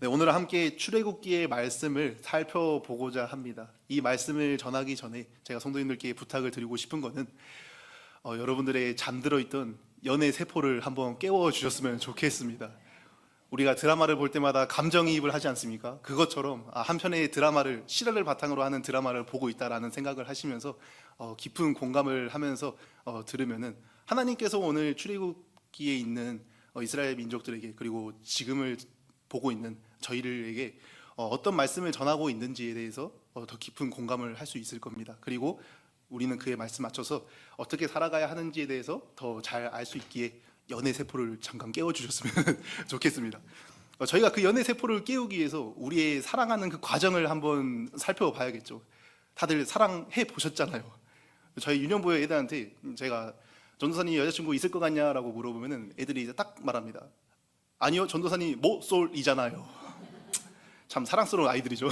네, 오늘 함께 출애굽기의 말씀을 살펴보고자 합니다. 이 말씀을 전하기 전에 제가 성도님들께 부탁을 드리고 싶은 거는 여러분들의 잠들어 있던 연애 세포를 한번 깨워주셨으면 좋겠습니다. 우리가 드라마를 볼 때마다 감정이입을 하지 않습니까? 그것처럼 한 편의 드라마를, 실화를 바탕으로 하는 드라마를 보고 있다라는 생각을 하시면서 깊은 공감을 하면서 들으면은 하나님께서 오늘 출애굽기에 있는 이스라엘 민족들에게, 그리고 지금을 보고 있는 저희들에게 어떤 말씀을 전하고 있는지에 대해서 더 깊은 공감을 할 수 있을 겁니다. 그리고 우리는 그에 말씀 맞춰서 어떻게 살아가야 하는지에 대해서 더 잘 알 수 있기에 연애 세포를 잠깐 깨워주셨으면 좋겠습니다. 저희가 그 연애 세포를 깨우기 위해서 우리의 사랑하는 그 과정을 한번 살펴봐야겠죠. 다들 사랑해 보셨잖아요. 저희 유년부의 애들한테 제가 전도사님 여자친구 있을 것 같냐라고 물어보면은 애들이 이제 딱 말합니다. 아니요, 전도사님 모쏠이잖아요. 참 사랑스러운 아이들이죠.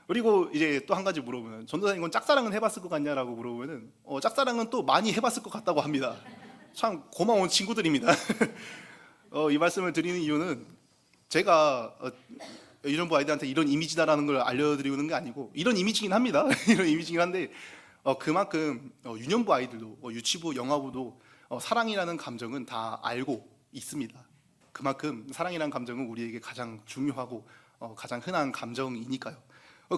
그리고 이제 또 한 가지 물어보면 전도사님 이건 짝사랑은 해봤을 것 같냐라고 물어보면은 짝사랑은 또 많이 해봤을 것 같다고 합니다. 참 고마운 친구들입니다. 이 말씀을 드리는 이유는 제가 유년부 아이들한테 이런 이미지다라는 걸 알려드리는 게 아니고, 이런 이미지긴 합니다. 이런 이미지긴 한데 그만큼 유년부 아이들도 유치부, 영화부도 사랑이라는 감정은 다 알고 있습니다. 그만큼 사랑이라는 감정은 우리에게 가장 중요하고 가장 흔한 감정이니까요.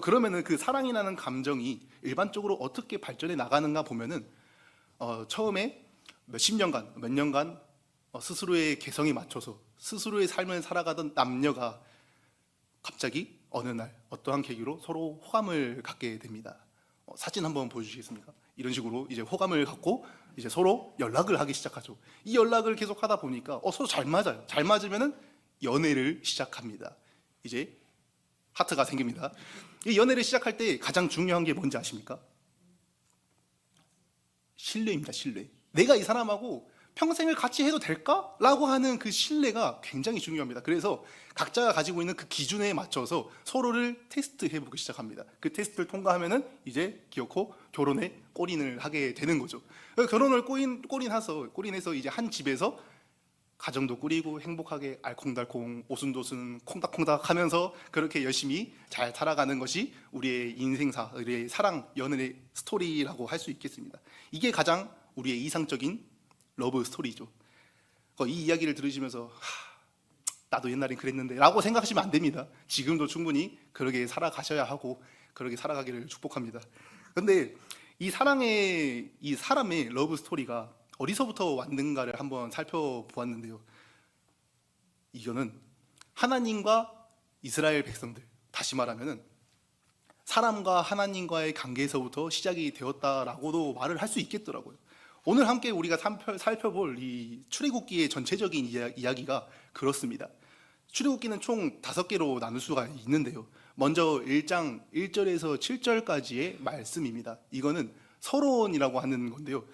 그러면은 그 사랑이라는 감정이 일반적으로 어떻게 발전해 나가는가 보면은 처음에 몇십 년간, 몇 년간 스스로의 개성에 맞춰서 스스로의 삶을 살아가던 남녀가 갑자기 어느 날 어떠한 계기로 서로 호감을 갖게 됩니다. 사진 한번 보여주시겠습니까? 이런 식으로 이제 호감을 갖고 이제 서로 연락을 하기 시작하죠. 이 연락을 계속 하다 보니까 서로 잘 맞아요. 잘 맞으면은 연애를 시작합니다. 이제 하트가 생깁니다. 이 연애를 시작할 때 가장 중요한 게 뭔지 아십니까? 신뢰입니다. 신뢰. 내가 이 사람하고 평생을 같이 해도 될까? 라고 하는 그 신뢰가 굉장히 중요합니다. 그래서 각자가 가지고 있는 그 기준에 맞춰서 서로를 테스트해 보기 시작합니다. 그 테스트를 통과하면은 이제 기어코 결혼에 골인을 하게 되는 거죠. 결혼을 골인해서 이제 한 집에서 가정도 꾸리고 행복하게 알콩달콩 오순도순 콩닥콩닥 하면서 그렇게 열심히 잘 살아가는 것이 우리의 인생사, 우리의 사랑, 연애의 스토리라고 할 수 있겠습니다. 이게 가장 우리의 이상적인 러브 스토리죠. 이 이야기를 들으시면서 나도 옛날엔 그랬는데 라고 생각하시면 안 됩니다. 지금도 충분히 그렇게 살아가셔야 하고 그렇게 살아가기를 축복합니다. 그런데 이 사람의 러브 스토리가 어디서부터 왔는가를 한번 살펴보았는데요. 이거는 하나님과 이스라엘 백성들, 다시 말하면은 사람과 하나님과의 관계에서부터 시작이 되었다라고도 말을 할 수 있겠더라고요. 오늘 함께 우리가 살펴볼 이 출애굽기의 전체적인 이야기가 그렇습니다. 출애굽기는 총 5개로 나눌 수가 있는데요. 먼저 1장 1절에서 7절까지의 말씀입니다. 이거는 서론이라고 하는 건데요.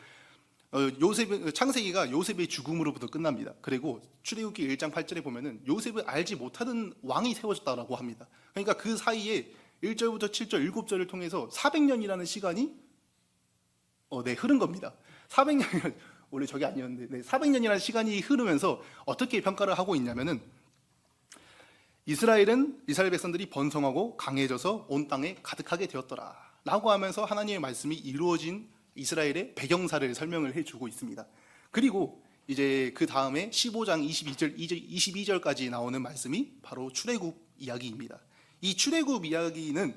창세기가 요셉의 죽음으로부터 끝납니다. 그리고 출애굽기 1장 8절에 보면은 요셉을 알지 못하는 왕이 세워졌다라고 합니다. 그러니까 그 사이에 1절부터 7절 7절을 통해서 400년이라는 시간이 흐른 겁니다. 400년, 원래 저게 아니었는데 400년이라는 시간이 흐르면서 어떻게 평가를 하고 있냐면은 이스라엘 백성들이 번성하고 강해져서 온 땅에 가득하게 되었더라 라고 하면서 하나님의 말씀이 이루어진 이스라엘의 배경사를 설명을 해주고 있습니다. 그리고 이제 그 다음에 15장 22절까지 나오는 말씀이 바로 출애굽 이야기입니다. 이 출애굽 이야기는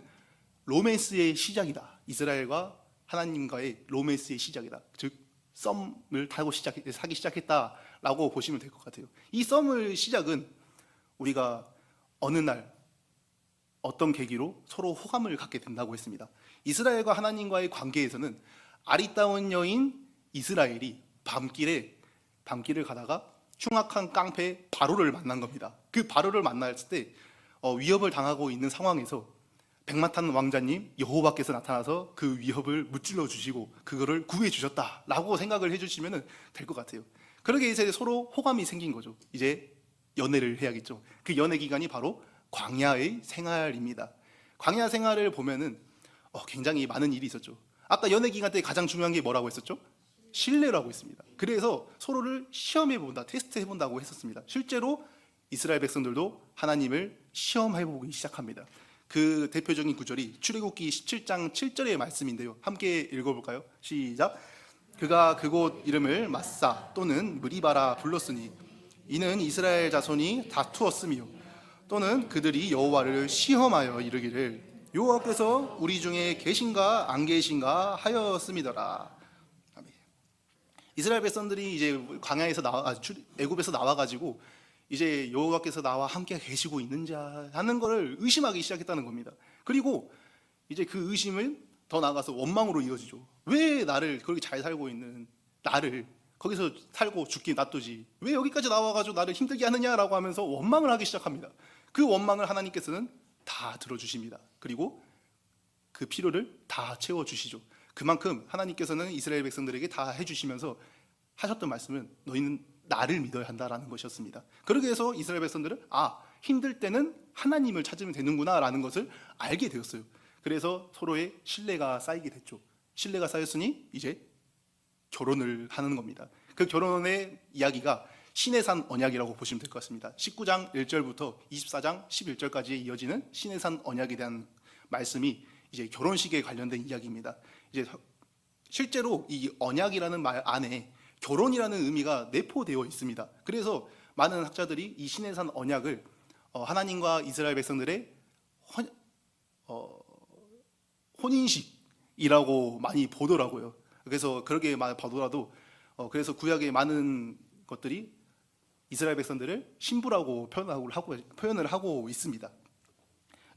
로맨스의 시작이다. 이스라엘과 하나님과의 로맨스의 시작이다. 즉 썸을 타고 사기 시작했다라고 보시면 될 것 같아요. 이 썸을 시작은 우리가 어느 날 어떤 계기로 서로 호감을 갖게 된다고 했습니다. 이스라엘과 하나님과의 관계에서는 아리따운 여인 이스라엘이 밤길을 가다가 흉악한 깡패 바로를 만난 겁니다. 그 바로를 만났을 때 위협을 당하고 있는 상황에서 백마탄 왕자님 여호와께서 나타나서 그 위협을 무찔러 주시고 그거를 구해 주셨다라고 생각을 해주시면 될 것 같아요. 그러게 이제 서로 호감이 생긴 거죠. 이제 연애를 해야겠죠. 그 연애 기간이 바로 광야의 생활입니다. 광야 생활을 보면은 굉장히 많은 일이 있었죠. 아까 연애 기간 때 가장 중요한 게 뭐라고 했었죠? 신뢰라고 했습니다. 그래서 서로를 시험해 본다, 테스트 해 본다고 했었습니다. 실제로 이스라엘 백성들도 하나님을 시험해보기 시작합니다. 그 대표적인 구절이 출애굽기 17장 7절의 말씀인데요. 함께 읽어볼까요? 시작. 그가 그곳 이름을 마사 또는 무리바라 불렀으니 이는 이스라엘 자손이 다투었으며 또는 그들이 여호와를 시험하여 이르기를 여호와께서 우리 중에 계신가 안 계신가 하였음이더라. 아멘. 이스라엘 백성들이 이제 광야에서 애굽에서 나와가지고 이제 여호와께서 나와 함께 계시고 있는지 하는 것을 의심하기 시작했다는 겁니다. 그리고 이제 그 의심은 더 나아가서 원망으로 이어지죠. 왜 나를 그렇게 잘 살고 있는 나를 거기서 살고 죽기 놔두지 왜 여기까지 나와가지고 나를 힘들게 하느냐라고 하면서 원망을 하기 시작합니다. 그 원망을 하나님께서는 다 들어주십니다. 그리고 그 필요를 다 채워주시죠. 그만큼 하나님께서는 이스라엘 백성들에게 다 해주시면서 하셨던 말씀은 너희는 나를 믿어야 한다라는 것이었습니다. 그러기 위해서 이스라엘 백성들은 힘들 때는 하나님을 찾으면 되는구나 라는 것을 알게 되었어요. 그래서 서로의 신뢰가 쌓이게 됐죠. 신뢰가 쌓였으니 이제 결혼을 하는 겁니다. 그 결혼의 이야기가 시내산 언약이라고 보시면 될 것 같습니다. 19장 1절부터 24장 11절까지 이어지는 시내산 언약에 대한 말씀이 이제 결혼식에 관련된 이야기입니다. 이제 실제로 이 언약이라는 말 안에 결혼이라는 의미가 내포되어 있습니다. 그래서 많은 학자들이 이 시내산 언약을 하나님과 이스라엘 백성들의 혼인식이라고 많이 보더라고요. 그래서 그렇게 보더라도 그래서 구약의 많은 것들이 이스라엘 백성들을 신부라고 표현을 하고 있습니다.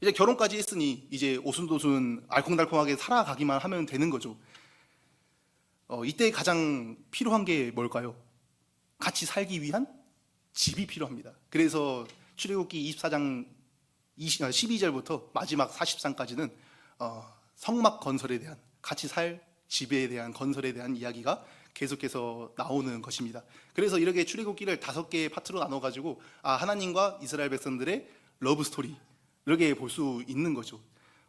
이제 결혼까지 했으니 이제 오순도순 알콩달콩하게 살아가기만 하면 되는 거죠. 이때 가장 필요한 게 뭘까요? 같이 살기 위한 집이 필요합니다. 그래서 출애굽기 24장 12절부터 마지막 40장까지는 성막 건설에 대한 같이 살 집에 대한 건설에 대한 이야기가 계속해서 나오는 것입니다. 그래서 이렇게 출애굽기를 5개의 파트로 나눠가지고 하나님과 이스라엘 백성들의 러브 스토리 이렇게 볼 수 있는 거죠.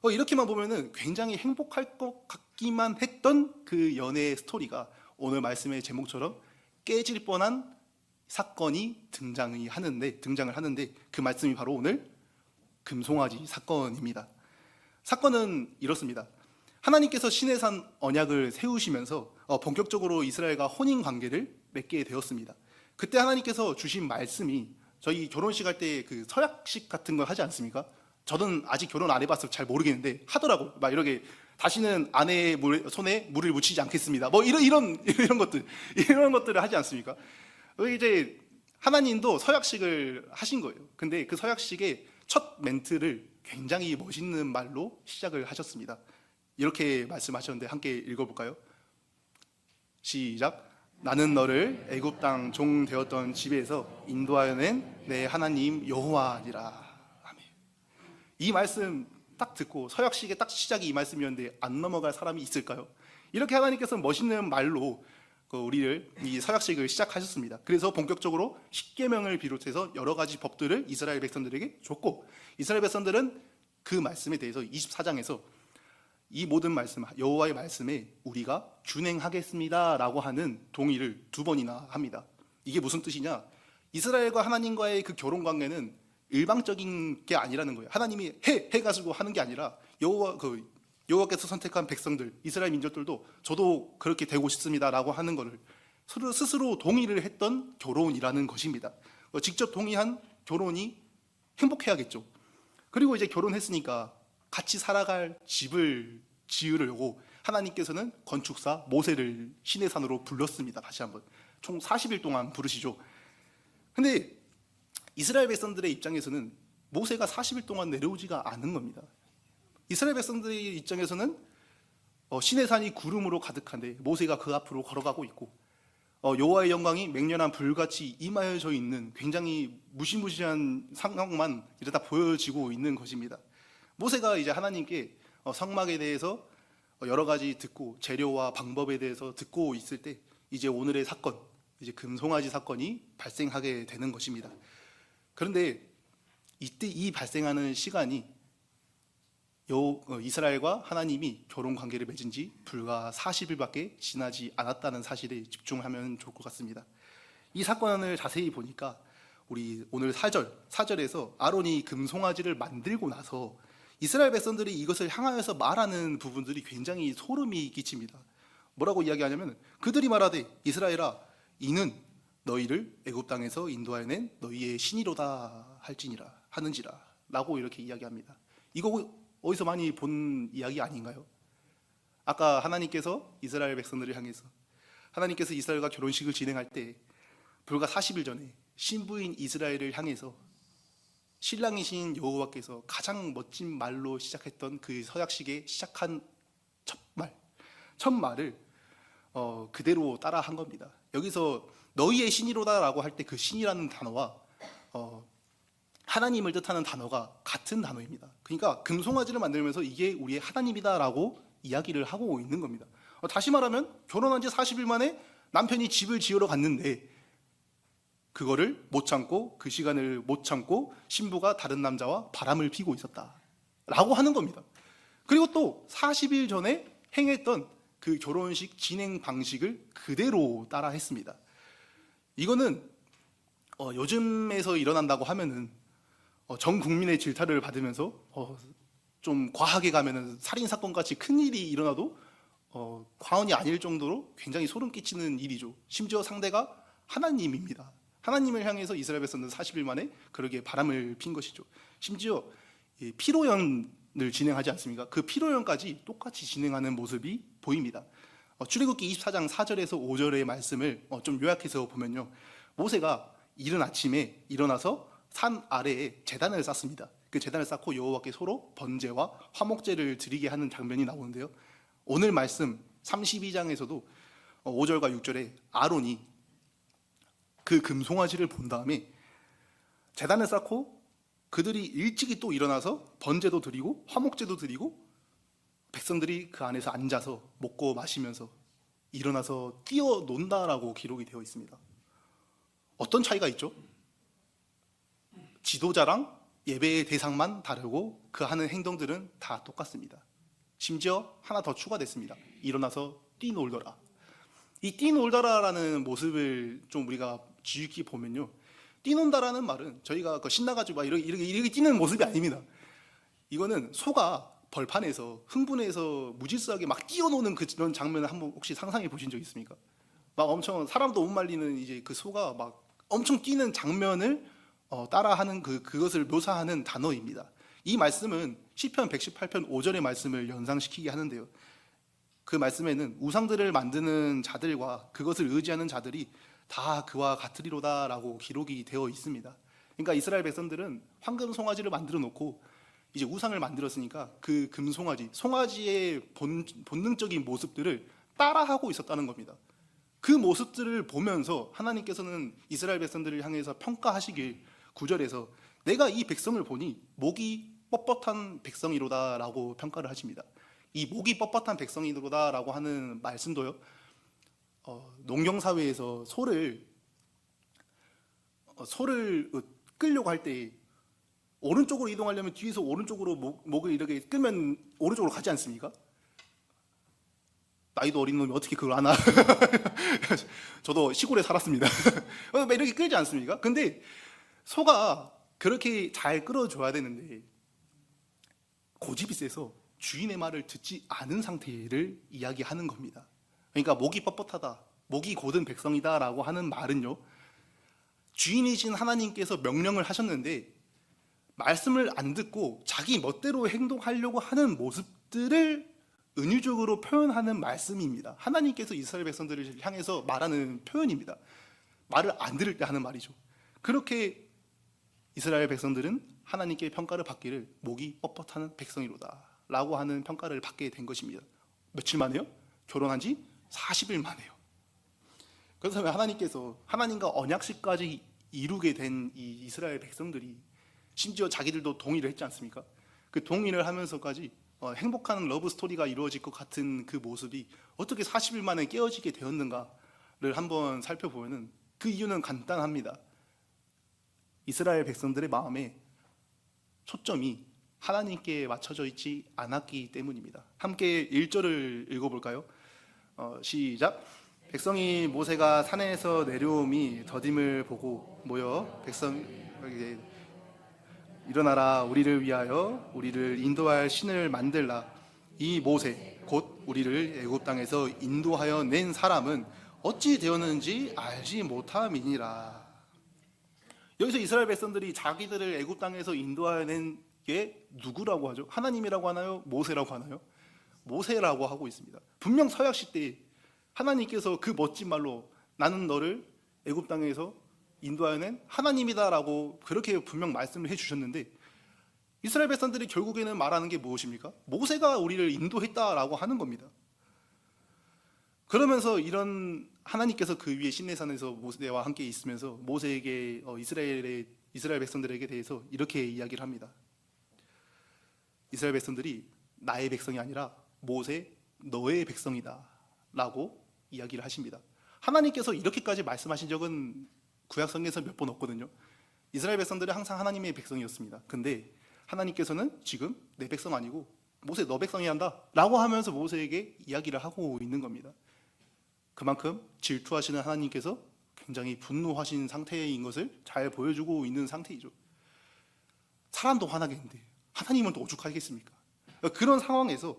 이렇게만 보면은 굉장히 행복할 것 같기만 했던 그 연애 스토리가 오늘 말씀의 제목처럼 깨질 뻔한 사건이 등장을 하는데 그 말씀이 바로 오늘 금송아지 사건입니다. 사건은 이렇습니다. 하나님께서 시내산 언약을 세우시면서 본격적으로 이스라엘과 혼인 관계를 맺게 되었습니다. 그때 하나님께서 주신 말씀이 저희 결혼식 할 때 그 서약식 같은 걸 하지 않습니까? 저는 아직 결혼 안 해봐서 잘 모르겠는데 하더라고. 막 이렇게 다시는 아내의 손에 물을 묻히지 않겠습니다. 뭐 이런 것들을 하지 않습니까? 이제 하나님도 서약식을 하신 거예요. 근데 그 서약식의 첫 멘트를 굉장히 멋있는 말로 시작을 하셨습니다. 이렇게 말씀하셨는데 함께 읽어볼까요? 시작. 나는 너를 애굽 땅 종 되었던 집에서 인도하여 낸 내 하나님 여호와니라. 아멘. 이 말씀 딱 듣고 서약식의 딱 시작이 이 말씀이었는데 안 넘어갈 사람이 있을까요? 이렇게 하나님께서 멋있는 말로 우리를 이 서약식을 시작하셨습니다. 그래서 본격적으로 십계명을 비롯해서 여러 가지 법들을 이스라엘 백성들에게 줬고 이스라엘 백성들은 그 말씀에 대해서 24장에서 이 모든 말씀, 여호와의 말씀에 우리가 준행하겠습니다라고 하는 동의를 2번이나 합니다. 이게 무슨 뜻이냐? 이스라엘과 하나님과의 그 결혼 관계는 일방적인 게 아니라는 거예요. 하나님이 해가지고 하는 게 아니라 여호와께서 선택한 백성들, 이스라엘 민족들도 저도 그렇게 되고 싶습니다라고 하는 것을 스스로 동의를 했던 결혼이라는 것입니다. 직접 동의한 결혼이 행복해야겠죠. 그리고 이제 결혼했으니까 같이 살아갈 집을 지으려고 하나님께서는 건축사 모세를 시내산으로 불렀습니다. 다시 한번 총 40일 동안 부르시죠. 근데 이스라엘 백성들의 입장에서는 모세가 40일 동안 내려오지가 않은 겁니다. 이스라엘 백성들의 입장에서는 시내산이 구름으로 가득한데 모세가 그 앞으로 걸어가고 있고 여호와의 영광이 맹렬한 불같이 임하여져 있는 굉장히 무시무시한 상황만 이러다 보여지고 있는 것입니다. 모세가 이제 하나님께 성막에 대해서 여러 가지 듣고 재료와 방법에 대해서 듣고 있을 때 이제 오늘의 사건, 이제 금송아지 사건이 발생하게 되는 것입니다. 그런데 이때 이 발생하는 시간이 이스라엘과 하나님이 결혼 관계를 맺은 지 불과 40일밖에 지나지 않았다는 사실에 집중하면 좋을 것 같습니다. 이 사건을 자세히 보니까 우리 오늘 4절에서 아론이 금송아지를 만들고 나서 이스라엘 백성들이 이것을 향하여서 말하는 부분들이 굉장히 소름이 끼칩니다. 뭐라고 이야기하냐면 그들이 말하되 이스라엘아 이는 너희를 애굽 땅에서 인도하여낸 너희의 신이로다 할지니라 하는지라 라고 이렇게 이야기합니다. 이거 어디서 많이 본 이야기 아닌가요? 아까 하나님께서 이스라엘 백성들을 향해서 하나님께서 이스라엘과 결혼식을 진행할 때 불과 40일 전에 신부인 이스라엘을 향해서 신랑이신 여호와께서 가장 멋진 말로 시작했던 그 서약식에 시작한 첫 말을 그대로 따라한 겁니다. 여기서 너희의 신이로다라고 할 때 그 신이라는 단어와 하나님을 뜻하는 단어가 같은 단어입니다. 그러니까 금송아지를 만들면서 이게 우리의 하나님이다라고 이야기를 하고 있는 겁니다. 다시 말하면 결혼한 지 40일 만에 남편이 집을 지으러 갔는데 그거를 못 참고 그 시간을 못 참고 신부가 다른 남자와 바람을 피고 있었다라고 하는 겁니다. 그리고 또 40일 전에 행했던 그 결혼식 진행 방식을 그대로 따라 했습니다. 이거는 요즘에서 일어난다고 하면은 전 국민의 질타를 받으면서 좀 과하게 가면은 살인 사건 같이 큰 일이 일어나도 과언이 아닐 정도로 굉장히 소름 끼치는 일이죠. 심지어 상대가 하나님입니다. 하나님을 향해서 이스라엘 백성들은 40일 만에 그렇게 바람을 핀 것이죠. 심지어 피로연을 진행하지 않습니까? 그 피로연까지 똑같이 진행하는 모습이 보입니다. 출애굽기 24장 4절에서 5절의 말씀을 좀 요약해서 보면요, 모세가 이른 아침에 일어나서 산 아래에 제단을 쌓습니다. 그 제단을 쌓고 여호와께 서로 번제와 화목제를 드리게 하는 장면이 나오는데요, 오늘 말씀 32장에서도 5절과 6절에 아론이 그 금송아지를 본 다음에 제단을 쌓고 그들이 일찍이 또 일어나서 번제도 드리고 화목제도 드리고 백성들이 그 안에서 앉아서 먹고 마시면서 일어나서 뛰어논다라고 기록이 되어 있습니다. 어떤 차이가 있죠? 지도자랑 예배의 대상만 다르고 그 하는 행동들은 다 똑같습니다. 심지어 하나 더 추가됐습니다. 일어나서 뛰놀더라. 이 뛰놀더라라는 모습을 좀 우리가 주의 깊게 보면요, 뛰논다라는 말은 저희가 신나가지고 막 이렇게 뛰는 모습이 아닙니다. 이거는 소가 벌판에서 흥분해서 무질서하게 막 뛰어노는 그런 장면을 한번 혹시 상상해 보신 적 있습니까? 막 엄청 사람도 못 말리는 이제 그 소가 막 엄청 뛰는 장면을 따라하는 그것을 묘사하는 단어입니다. 이 말씀은 시편 118편 5절의 말씀을 연상시키게 하는데요, 그 말씀에는 우상들을 만드는 자들과 그것을 의지하는 자들이 다 그와 같으리로다라고 기록이 되어 있습니다. 그러니까 이스라엘 백성들은 황금 송아지를 만들어 놓고 이제 우상을 만들었으니까 그 송아지의 본능적인 모습들을 따라하고 있었다는 겁니다. 그 모습들을 보면서 하나님께서는 이스라엘 백성들을 향해서 평가하시길 9절에서 내가 이 백성을 보니 목이 뻣뻣한 백성이로다라고 평가를 하십니다. 이 목이 뻣뻣한 백성이로다라고 하는 말씀도요, 농경사회에서 소를 끌려고 할 때 오른쪽으로 이동하려면 뒤에서 오른쪽으로 목을 이렇게 끌면 오른쪽으로 가지 않습니까? 나이도 어린 놈이 어떻게 그걸 아나? 저도 시골에 살았습니다. 이렇게 끌지 않습니까? 근데 소가 그렇게 잘 끌어줘야 되는데 고집이 세서 주인의 말을 듣지 않은 상태를 이야기하는 겁니다. 그러니까 목이 뻣뻣하다, 목이 곧은 백성이다라고 하는 말은요, 주인이신 하나님께서 명령을 하셨는데 말씀을 안 듣고 자기 멋대로 행동하려고 하는 모습들을 은유적으로 표현하는 말씀입니다. 하나님께서 이스라엘 백성들을 향해서 말하는 표현입니다. 말을 안 들을 때 하는 말이죠. 그렇게 이스라엘 백성들은 하나님께 평가를 받기를 목이 뻣뻣한 백성이로다 라고 하는 평가를 받게 된 것입니다. 며칠 만에요? 결혼한 지 40일 만에요. 그래서 하나님께서 하나님과 언약식까지 이루게 된 이 이스라엘 백성들이 심지어 자기들도 동의를 했지 않습니까? 그 동의를 하면서까지 행복한 러브 스토리가 이루어질 것 같은 그 모습이 어떻게 40일 만에 깨어지게 되었는가를 한번 살펴보면 그 이유는 간단합니다. 이스라엘 백성들의 마음에 초점이 하나님께 맞춰져 있지 않았기 때문입니다. 함께 1절을 읽어볼까요? 시작. 백성이 모세가 산에서 내려옴이 더딤을 보고 모여 백성 이제 일어나라 우리를 위하여 우리를 인도할 신을 만들라. 이 모세 곧 우리를 애굽 땅에서 인도하여 낸 사람은 어찌 되었는지 알지 못함이니라. 여기서 이스라엘 백성들이 자기들을 애굽 땅에서 인도하여 낸 게 누구라고 하죠? 하나님이라고 하나요? 모세라고 하나요? 모세라고 하고 있습니다. 분명 서약 시대에 하나님께서 그 멋진 말로 나는 너를 애굽 땅에서 인도하여 낸 하나님이다라고 그렇게 분명 말씀을 해주셨는데, 이스라엘 백성들이 결국에는 말하는 게 무엇입니까? 모세가 우리를 인도했다라고 하는 겁니다. 그러면서 이런 하나님께서 그 위에 시내산에서 모세와 함께 있으면서 모세에게 이스라엘 백성들에게 대해서 이렇게 이야기를 합니다. 이스라엘 백성들이 나의 백성이 아니라 모세 너의 백성이다 라고 이야기를 하십니다. 하나님께서 이렇게까지 말씀하신 적은 구약성경에서 몇 번 없거든요. 이스라엘 백성들은 항상 하나님의 백성이었습니다. 근데 하나님께서는 지금 내 백성 아니고 모세 너 백성이 한다 라고 하면서 모세에게 이야기를 하고 있는 겁니다. 그만큼 질투하시는 하나님께서 굉장히 분노하신 상태인 것을 잘 보여주고 있는 상태이죠. 사람도 화나겠는데 하나님은 또 오죽하겠습니까? 그런 상황에서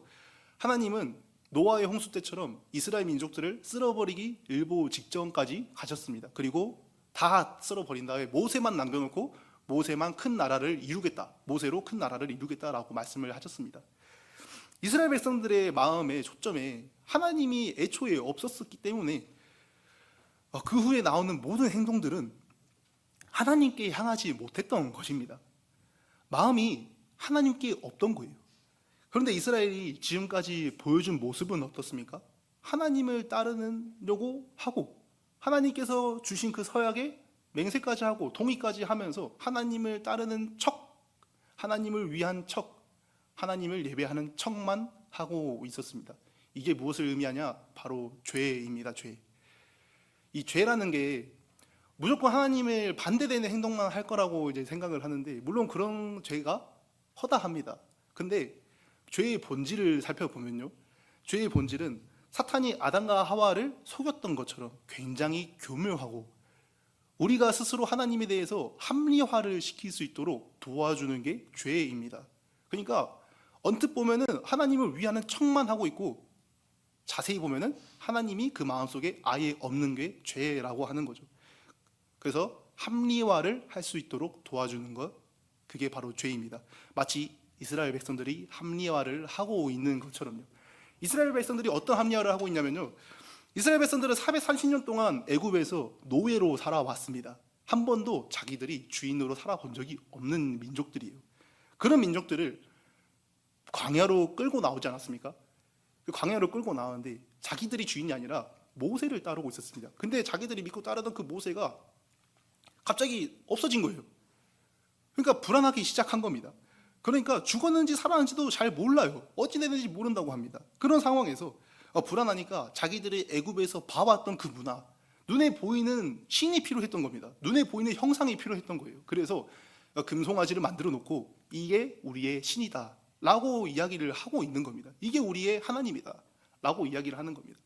하나님은 노아의 홍수 때처럼 이스라엘 민족들을 쓸어버리기 일보 직전까지 가셨습니다. 그리고 다 쓸어버린 다음에 모세만 남겨놓고 모세만 큰 나라를 이루겠다, 모세로 큰 나라를 이루겠다라고 말씀을 하셨습니다. 이스라엘 백성들의 마음의 초점에 하나님이 애초에 없었기 때문에 그 후에 나오는 모든 행동들은 하나님께 향하지 못했던 것입니다. 마음이 하나님께 없던 거예요. 그런데 이스라엘이 지금까지 보여준 모습은 어떻습니까? 하나님을 따르려고 하고 하나님께서 주신 그 서약에 맹세까지 하고 동의까지 하면서 하나님을 따르는 척, 하나님을 위한 척, 하나님을 예배하는 척만 하고 있었습니다. 이게 무엇을 의미하냐? 바로 죄입니다. 죄. 이 죄라는 게 무조건 하나님을 반대되는 행동만 할 거라고 이제 생각을 하는데, 물론 그런 죄가 허다합니다. 근데 죄의 본질을 살펴보면요, 죄의 본질은 사탄이 아담과 하와를 속였던 것처럼 굉장히 교묘하고 우리가 스스로 하나님에 대해서 합리화를 시킬 수 있도록 도와주는 게 죄입니다. 그러니까 언뜻 보면은 하나님을 위하는 척만 하고 있고 자세히 보면은 하나님이 그 마음속에 아예 없는 게 죄라고 하는 거죠. 그래서 합리화를 할 수 있도록 도와주는 것, 그게 바로 죄입니다. 마치 이스라엘 백성들이 합리화를 하고 있는 것처럼요. 이스라엘 백성들이 어떤 합리화를 하고 있냐면요, 이스라엘 백성들은 430년 동안 애굽에서 노예로 살아왔습니다. 한 번도 자기들이 주인으로 살아본 적이 없는 민족들이에요. 그런 민족들을 광야로 끌고 나오지 않았습니까? 그 광야로 끌고 나왔는데 자기들이 주인이 아니라 모세를 따르고 있었습니다. 근데 자기들이 믿고 따르던 그 모세가 갑자기 없어진 거예요. 그러니까 불안하기 시작한 겁니다. 그러니까 죽었는지 살았는지도 잘 몰라요. 어찌 됐는지 모른다고 합니다. 그런 상황에서 불안하니까 자기들이 애굽에서 봐왔던 그 문화, 눈에 보이는 신이 필요했던 겁니다. 눈에 보이는 형상이 필요했던 거예요. 그래서 금송아지를 만들어 놓고 이게 우리의 신이다 라고 이야기를 하고 있는 겁니다. 이게 우리의 하나님이다 라고 이야기를 하는 겁니다.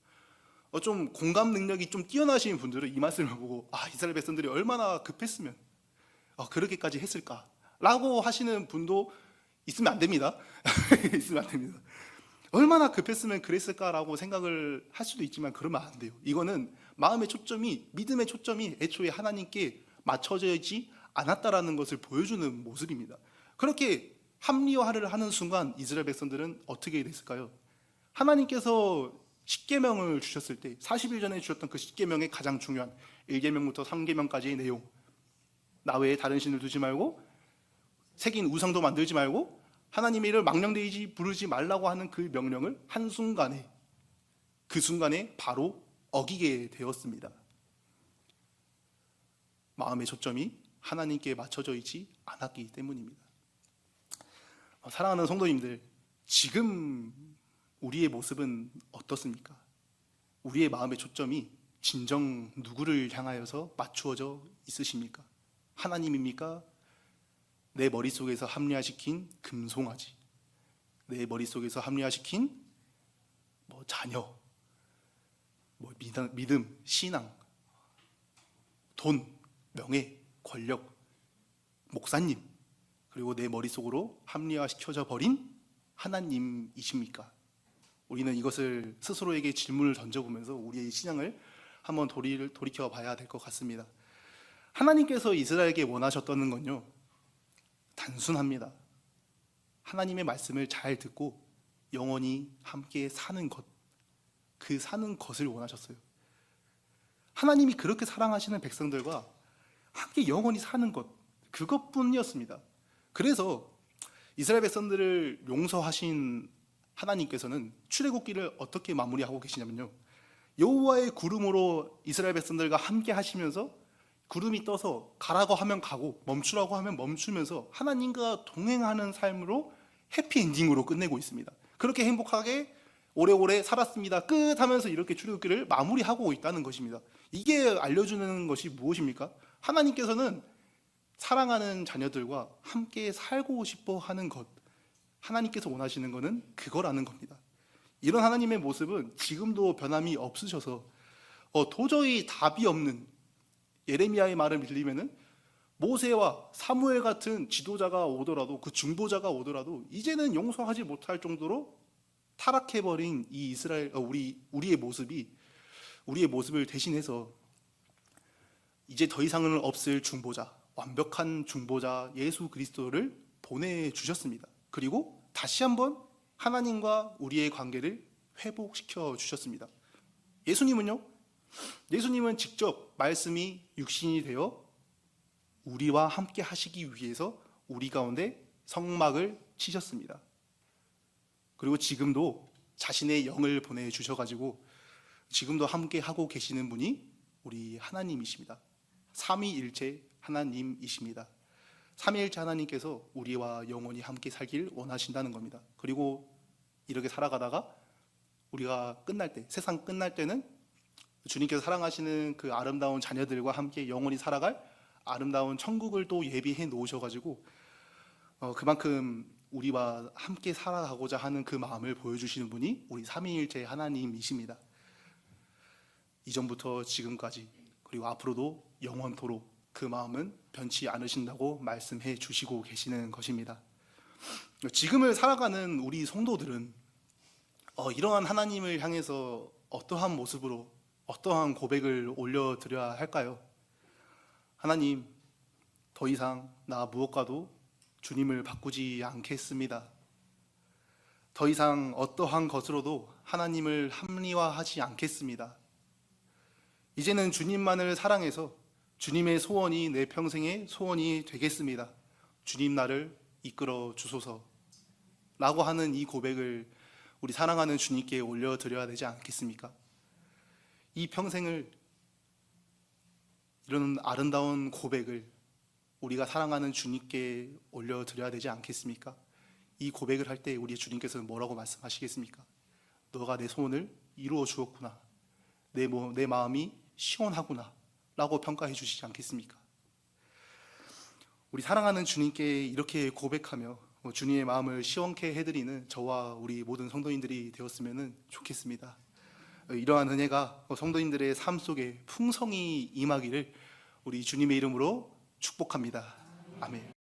좀 공감 능력이 좀 뛰어나신 분들은 이 말씀을 보고 이스라엘 백성들이 얼마나 급했으면 그렇게까지 했을까 라고 하시는 분도 있으면 안 됩니다. 있으면 안 됩니다. 얼마나 급했으면 그랬을까라고 생각을 할 수도 있지만 그러면 안 돼요. 이거는 마음의 초점이, 믿음의 초점이 애초에 하나님께 맞춰져 있지 않았다라는 것을 보여주는 모습입니다. 그렇게 합리화를 하는 순간 이스라엘 백성들은 어떻게 됐을까요? 하나님께서 10계명을 주셨을 때 40일 전에 주셨던 그 10계명의 가장 중요한 1계명부터 3계명까지의 내용, 나 외에 다른 신을 두지 말고 새긴 우상도 만들지 말고 하나님의 이름을 망령되이 부르지 말라고 하는 그 명령을 한순간에, 그 순간에 바로 어기게 되었습니다. 마음의 초점이 하나님께 맞춰져 있지 않았기 때문입니다. 사랑하는 성도님들, 지금 우리의 모습은 어떻습니까? 우리의 마음의 초점이 진정 누구를 향하여서 맞추어져 있으십니까? 하나님입니까? 내 머릿속에서 합리화시킨 금송아지, 내 머릿속에서 합리화시킨 자녀, 믿음, 신앙, 돈, 명예, 권력, 목사님, 그리고 내 머릿속으로 합리화시켜져 버린 하나님이십니까? 우리는 이것을 스스로에게 질문을 던져보면서 우리의 신앙을 한번 돌이켜 봐야 될 것 같습니다. 하나님께서 이스라엘에게 원하셨던 건요, 단순합니다. 하나님의 말씀을 잘 듣고 영원히 함께 사는 것, 그 사는 것을 원하셨어요. 하나님이 그렇게 사랑하시는 백성들과 함께 영원히 사는 것, 그것뿐이었습니다. 그래서 이스라엘 백성들을 용서하신 하나님께서는 출애굽기를 어떻게 마무리하고 계시냐면요, 여호와의 구름으로 이스라엘 백성들과 함께 하시면서 구름이 떠서 가라고 하면 가고 멈추라고 하면 멈추면서 하나님과 동행하는 삶으로 해피엔딩으로 끝내고 있습니다. 그렇게 행복하게 오래오래 살았습니다, 끝 하면서 이렇게 출애굽기를 마무리하고 있다는 것입니다. 이게 알려주는 것이 무엇입니까? 하나님께서는 사랑하는 자녀들과 함께 살고 싶어 하는 것, 하나님께서 원하시는 것은 그거라는 겁니다. 이런 하나님의 모습은 지금도 변함이 없으셔서 도저히 답이 없는, 예레미야의 말을 빌리면은 모세와 사무엘 같은 지도자가 오더라도, 그 중보자가 오더라도 이제는 용서하지 못할 정도로 타락해버린 이 이스라엘, 우리의 모습을 대신해서 이제 더 이상은 없을 중보자, 완벽한 중보자 예수 그리스도를 보내주셨습니다. 그리고 다시 한번 하나님과 우리의 관계를 회복시켜 주셨습니다. 예수님은 직접 말씀이 육신이 되어 우리와 함께 하시기 위해서 우리 가운데 성막을 치셨습니다. 그리고 지금도 자신의 영을 보내주셔가지고 지금도 함께 하고 계시는 분이 우리 하나님이십니다. 삼위일체 하나님이십니다. 삼위일체 하나님께서 우리와 영원히 함께 살길 원하신다는 겁니다. 그리고 이렇게 살아가다가 우리가 끝날 때, 세상 끝날 때는 주님께서 사랑하시는 그 아름다운 자녀들과 함께 영원히 살아갈 아름다운 천국을 또 예비해 놓으셔가지고 그만큼 우리와 함께 살아가고자 하는 그 마음을 보여주시는 분이 우리 삼위일체 하나님이십니다. 이전부터 지금까지 그리고 앞으로도 영원토록 그 마음은 변치 않으신다고 말씀해 주시고 계시는 것입니다. 지금을 살아가는 우리 성도들은 이러한 하나님을 향해서 어떠한 모습으로, 어떠한 고백을 올려드려야 할까요? 하나님, 더 이상 나 무엇과도 주님을 바꾸지 않겠습니다. 더 이상 어떠한 것으로도 하나님을 합리화하지 않겠습니다. 이제는 주님만을 사랑해서 주님의 소원이 내 평생의 소원이 되겠습니다. 주님 나를 이끌어 주소서 라고 하는 이 고백을 우리 사랑하는 주님께 올려드려야 되지 않겠습니까? 이 평생을, 이런 아름다운 고백을 우리가 사랑하는 주님께 올려드려야 되지 않겠습니까? 이 고백을 할 때 우리 주님께서는 뭐라고 말씀하시겠습니까? 너가 내 소원을 이루어 주었구나, 내 마음이 시원하구나 라고 평가해 주시지 않겠습니까? 우리 사랑하는 주님께 이렇게 고백하며 주님의 마음을 시원케 해드리는 저와 우리 모든 성도님들이 되었으면 좋겠습니다. 이러한 은혜가 성도님들의 삶 속에 풍성히 임하기를 우리 주님의 이름으로 축복합니다. 아멘.